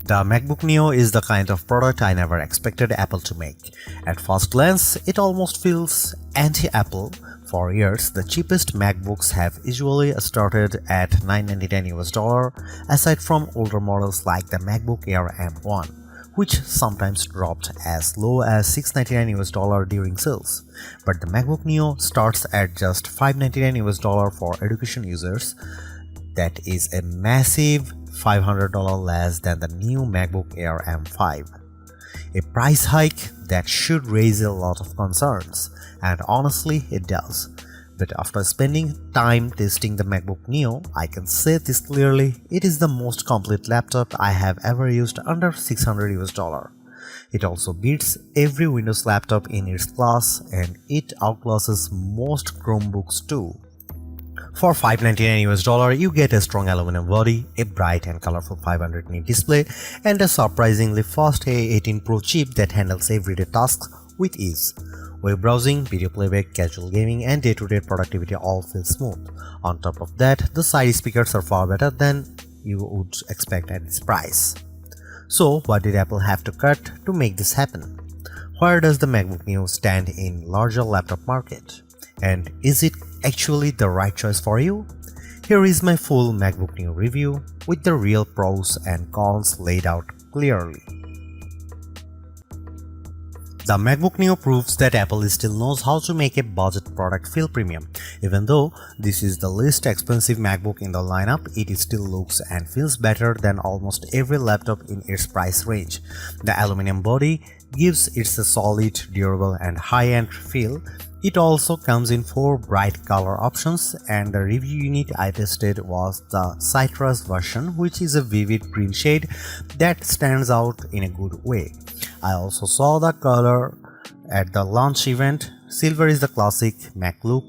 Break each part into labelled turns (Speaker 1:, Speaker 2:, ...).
Speaker 1: The MacBook Neo is the kind of product I never expected Apple to make. At first glance, it almost feels anti-Apple. For years, the cheapest MacBooks have usually started at $999 aside from older models like the MacBook Air M1, which sometimes dropped as low as $699 during sales. But the MacBook Neo starts at just $599 for education users. That is a massive $500 less than the new MacBook Air M5. A price hike that should raise a lot of concerns, and honestly it does. But after spending time testing the MacBook Neo, I can say this clearly, it is the most complete laptop I have ever used under $600. It also beats every Windows laptop in its class, and it outclasses most Chromebooks too. For $599 you get a strong aluminum body, a bright and colorful 500 nit display, and a surprisingly fast A18 Pro chip that handles everyday tasks with ease. Web browsing, video playback, casual gaming, and day-to-day productivity all feel smooth. On top of that, the side speakers are far better than you would expect at this price. So what did Apple have to cut to make this happen? Where does the MacBook Neo stand in larger laptop market? And is it actually the right choice for you? Here is my full MacBook Neo review with the real pros and cons laid out clearly. The MacBook Neo proves that Apple still knows how to make a budget product feel premium. Even though this is the least expensive MacBook in the lineup, it still looks and feels better than almost every laptop in its price range. The aluminum body gives it a solid, durable, and high-end feel. It also comes in 4 bright color options, and the review unit I tested was the Citrus version, which is a vivid green shade that stands out in a good way. I also saw the color at the launch event. Silver is the classic Mac look,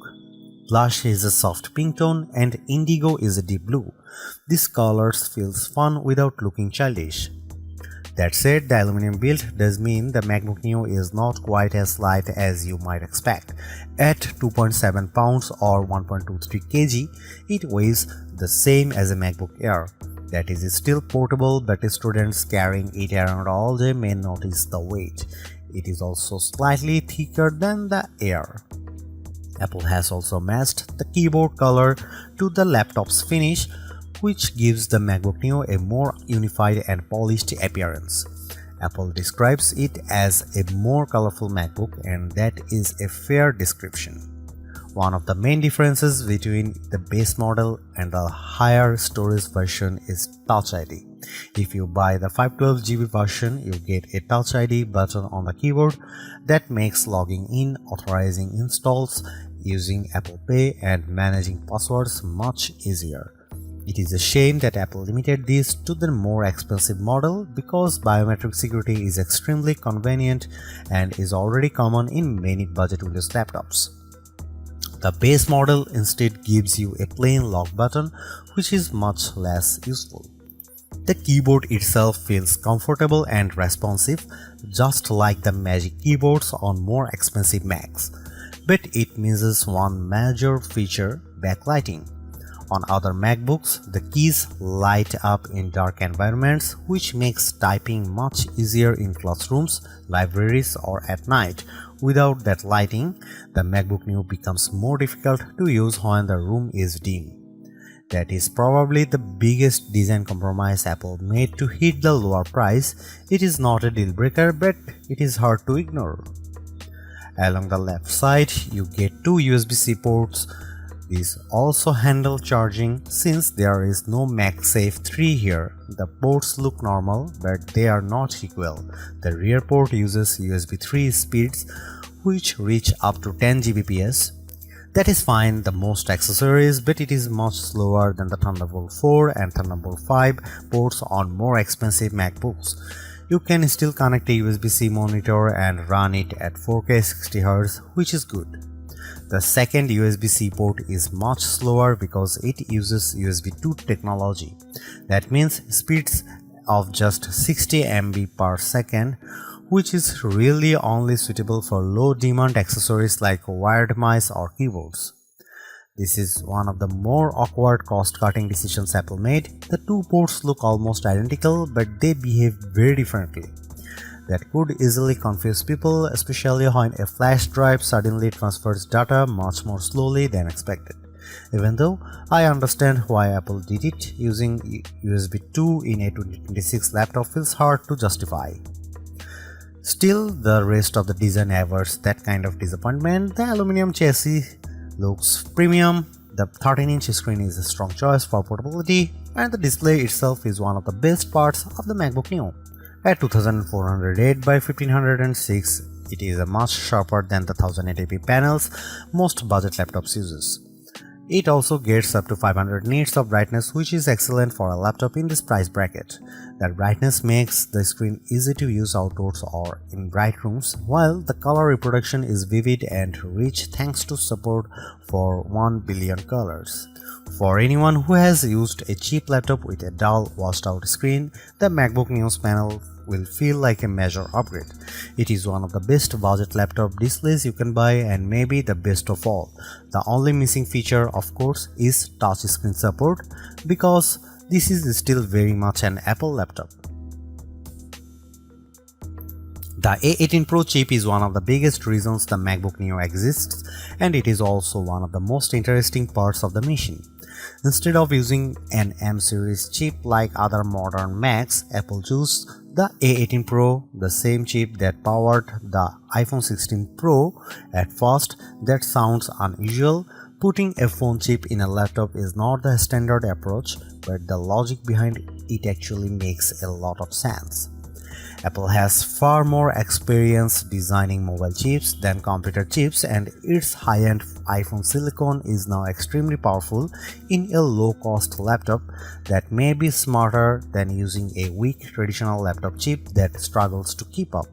Speaker 1: blush is a soft pink tone, and indigo is a deep blue. These colors feels fun without looking childish. That said, the aluminum build does mean the MacBook Neo is not quite as light as you might expect. At 2.7 pounds or 1.23 kg, it weighs the same as a MacBook Air. That is still portable, but students carrying it around all day may notice the weight. It is also slightly thicker than the Air. Apple has also matched the keyboard color to the laptop's finish, which gives the MacBook Neo a more unified and polished appearance. Apple describes it as a more colorful MacBook, and that is a fair description. One of the main differences between the base model and the higher storage version is Touch ID. If you buy the 512GB version, you get a Touch ID button on the keyboard that makes logging in, authorizing installs, using Apple Pay, and managing passwords much easier. It is a shame that Apple limited this to the more expensive model because biometric security is extremely convenient and is already common in many budget Windows laptops. The base model instead gives you a plain lock button, which is much less useful. The keyboard itself feels comfortable and responsive, just like the Magic keyboards on more expensive Macs, but it misses one major feature: backlighting. On other MacBooks, the keys light up in dark environments, which makes typing much easier in classrooms, libraries, or at night. Without that lighting, the MacBook Neo becomes more difficult to use when the room is dim. That is probably the biggest design compromise Apple made to hit the lower price. It is not a deal breaker, but it is hard to ignore. Along the left side, you get 2 USB-C ports. These also handle charging. Since there is no MagSafe 3 here, the ports look normal, but they are not equal. The rear port uses USB 3 speeds, which reach up to 10 Gbps. That is fine the most accessories, but it is much slower than the Thunderbolt 4 and Thunderbolt 5 ports on more expensive MacBooks. You can still connect a USB-C monitor and run it at 4K 60Hz, which is good. The second USB-C port is much slower because it uses USB 2 technology. That means speeds of just 60 MB per second, which is really only suitable for low demand accessories like wired mice or keyboards. This is one of the more awkward cost-cutting decisions Apple made. The two ports look almost identical, but they behave very differently. That could easily confuse people, especially when a flash drive suddenly transfers data much more slowly than expected. Even though I understand why Apple did it, using USB 2 in a 2026 laptop feels hard to justify. Still, the rest of the design averts that kind of disappointment. The aluminum chassis looks premium, the 13-inch screen is a strong choice for portability, and the display itself is one of the best parts of the MacBook Neo. At 2408 by 1506, it is much sharper than the 1080p panels most budget laptops uses. It also gets up to 500 nits of brightness, which is excellent for a laptop in this price bracket. That brightness makes the screen easy to use outdoors or in bright rooms, while the color reproduction is vivid and rich thanks to support for 1 billion colors. For anyone who has used a cheap laptop with a dull, washed-out screen, the MacBook Neo's panel will feel like a major upgrade. It is one of the best budget laptop displays you can buy and maybe the best of all. The only missing feature, of course, is touchscreen support, because this is still very much an Apple laptop. The A18 Pro chip is one of the biggest reasons the MacBook Neo exists, and it is also one of the most interesting parts of the machine. Instead of using an M series chip like other modern Macs, Apple chose the A18 Pro, the same chip that powered the iPhone 16 Pro. At first, that sounds unusual. Putting a phone chip in a laptop is not the standard approach, but the logic behind it actually makes a lot of sense. Apple has far more experience designing mobile chips than computer chips, and its high-end iPhone silicon is now extremely powerful in a low-cost laptop that may be smarter than using a weak traditional laptop chip that struggles to keep up.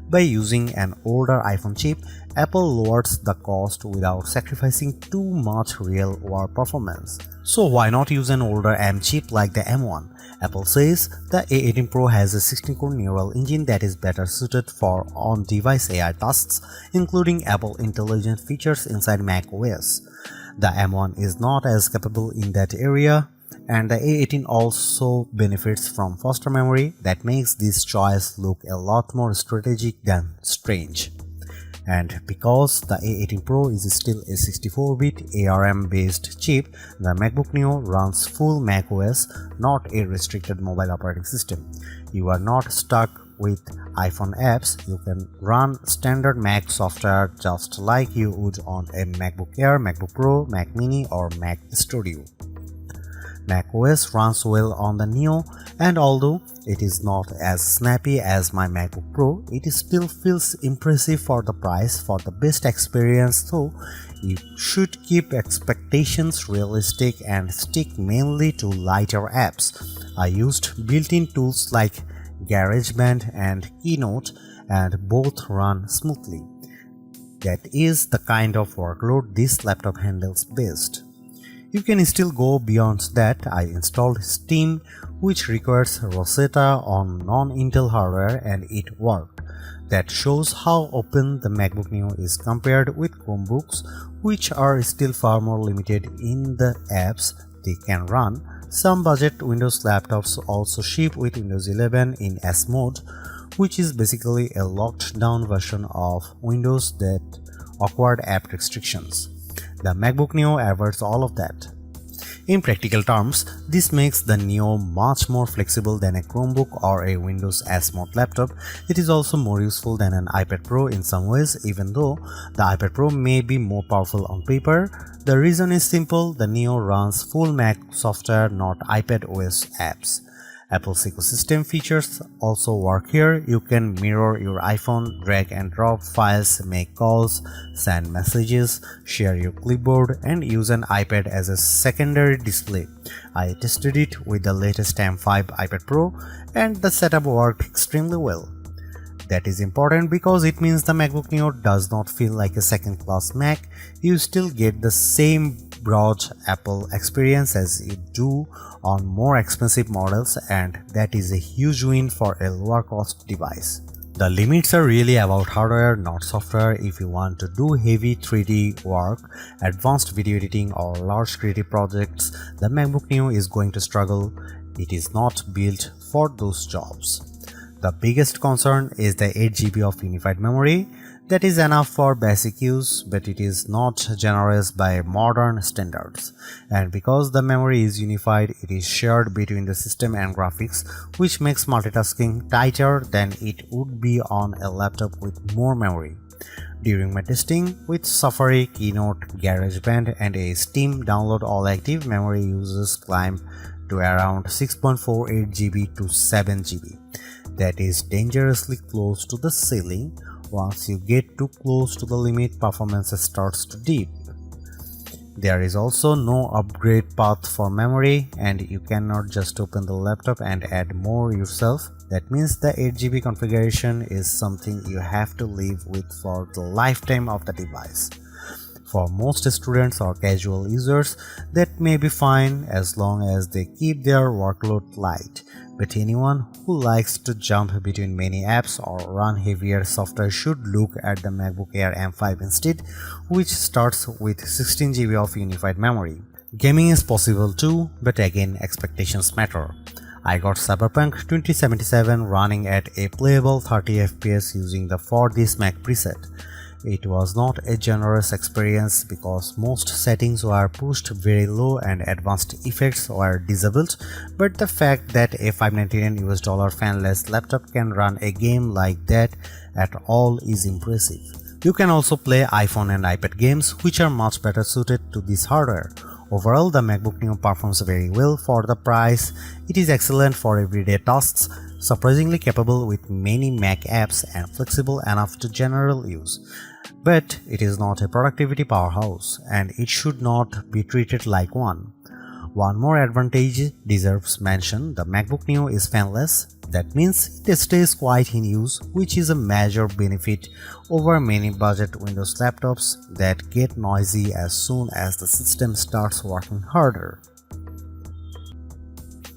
Speaker 1: By using an older iPhone chip, Apple lowers the cost without sacrificing too much real-world performance. So why not use an older M chip like the M1? Apple says the A18 Pro has a 16-core neural engine that is better suited for on-device AI tasks, including Apple Intelligent features inside macOS. The M1 is not as capable in that area, and the A18 also benefits from faster memory that makes this choice look a lot more strategic than strange. And because the A18 Pro is still a 64-bit ARM-based chip, the MacBook Neo runs full macOS, not a restricted mobile operating system. You are not stuck with iPhone apps. You can run standard Mac software just like you would on a MacBook Air, MacBook Pro, Mac Mini, or Mac Studio. macOS runs well on the Neo, and although it is not as snappy as my MacBook Pro, it still feels impressive for the price. For the best experience though, you should keep expectations realistic and stick mainly to lighter apps. I used built-in tools like GarageBand and Keynote, and both run smoothly. That is the kind of workload this laptop handles best. You can still go beyond that. I installed Steam, which requires Rosetta on non-Intel hardware, and it worked. That shows how open the MacBook Neo is compared with Chromebooks, which are still far more limited in the apps they can run. Some budget Windows laptops also ship with Windows 11 in S mode, which is basically a locked down version of Windows that awkward app restrictions. The MacBook Neo averts all of that. In practical terms, this makes the Neo much more flexible than a Chromebook or a Windows S mode laptop. It is also more useful than an iPad Pro in some ways, even though the iPad Pro may be more powerful on paper. The reason is simple: the Neo runs full Mac software, not iPad OS apps. Apple's ecosystem features also work here. You can mirror your iPhone, drag and drop files, make calls, send messages, share your clipboard, and use an iPad as a secondary display. I tested it with the latest M5 iPad Pro, and the setup worked extremely well. That is important because it means the MacBook Neo does not feel like a second-class Mac. You still get the same broad Apple experience as you do on more expensive models, and that is a huge win for a lower cost device. The limits are really about hardware, not software. If you want to do heavy 3D work, advanced video editing or large creative projects, the MacBook Neo is going to struggle. It is not built for those jobs. The biggest concern is the 8GB of unified memory. That is enough for basic use, but it is not generous by modern standards. And because the memory is unified, it is shared between the system and graphics, which makes multitasking tighter than it would be on a laptop with more memory. During my testing with Safari, Keynote, GarageBand and a Steam download, all active memory uses climb to around 6.48 GB to 7GB. That is dangerously close to the ceiling. Once you get too close to the limit, performance starts to dip. There is also no upgrade path for memory, and you cannot just open the laptop and add more yourself. That means the 8GB configuration is something you have to live with for the lifetime of the device. For most students or casual users, that may be fine as long as they keep their workload light. But anyone who likes to jump between many apps or run heavier software should look at the MacBook Air M5 instead, which starts with 16GB of unified memory. Gaming is possible too, but again expectations matter. I got Cyberpunk 2077 running at a playable 30 FPS using the For This Mac preset. It was not a generous experience because most settings were pushed very low and advanced effects were disabled, but the fact that a $599 fanless laptop can run a game like that at all is impressive. You can also play iPhone and iPad games, which are much better suited to this hardware. Overall, the MacBook Neo performs very well for the price. It is excellent for everyday tasks, surprisingly capable with many Mac apps and flexible enough to general use. But it is not a productivity powerhouse, and it should not be treated like one. One more advantage deserves mention: the MacBook Neo is fanless. That means it stays quiet in use, which is a major benefit over many budget Windows laptops that get noisy as soon as the system starts working harder.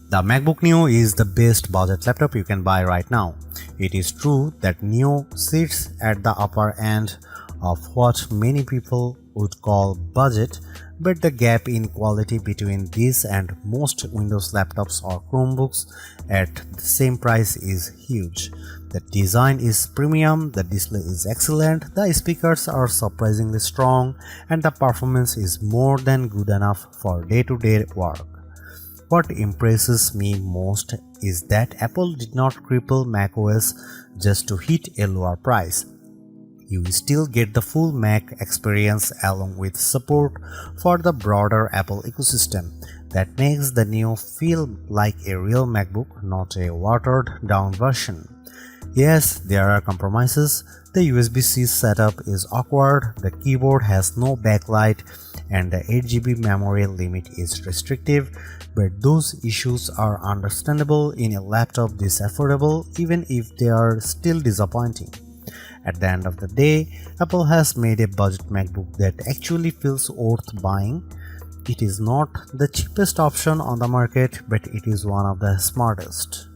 Speaker 1: The MacBook Neo is the best budget laptop you can buy right now. It is true that Neo sits at the upper end of what many people would call budget, but the gap in quality between this and most Windows laptops or Chromebooks at the same price is huge. The design is premium, the display is excellent, the speakers are surprisingly strong, and the performance is more than good enough for day-to-day work. What impresses me most is that Apple did not cripple macOS just to hit a lower price. You still get the full Mac experience along with support for the broader Apple ecosystem. That makes the Neo feel like a real MacBook, not a watered-down version. Yes, there are compromises. The USB-C setup is awkward, the keyboard has no backlight, and the 8GB memory limit is restrictive, but those issues are understandable in a laptop this affordable, even if they are still disappointing. At the end of the day, Apple has made a budget MacBook that actually feels worth buying. It is not the cheapest option on the market, but it is one of the smartest.